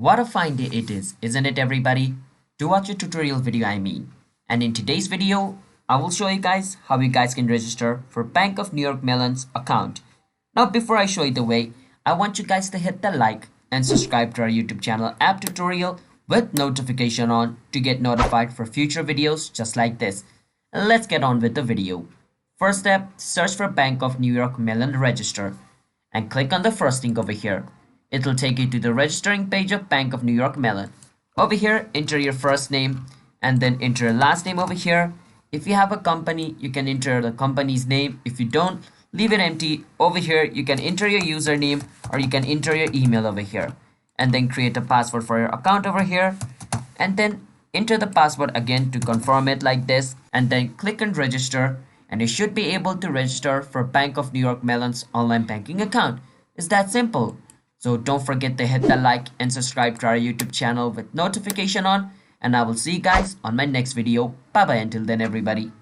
What a fine day it is, isn't it everybody? To watch a tutorial video I mean. And in today's video, I will show you guys how you guys can register for Bank of New York Mellon's account. Now before I show you the way, I want you guys to hit the like and subscribe to our YouTube channel app tutorial with notification on to get notified for future videos just like this. Let's get on with the video. First step, search for Bank of New York Mellon register and click on the first link over here. It will take you to the registering page of Bank of New York Mellon. Over here, enter your first name and then enter your last name over here. If you have a company, you can enter the company's name. If you don't, leave it empty. Over here, you can enter your username or you can enter your email over here. And then create a password for your account over here. And then enter the password again to confirm it like this. And then click on register. And you should be able to register for Bank of New York Mellon's online banking account. It's that simple. So don't forget to hit the like and subscribe to our YouTube channel with notification on. And I will see you guys on my next video. Bye bye until then everybody.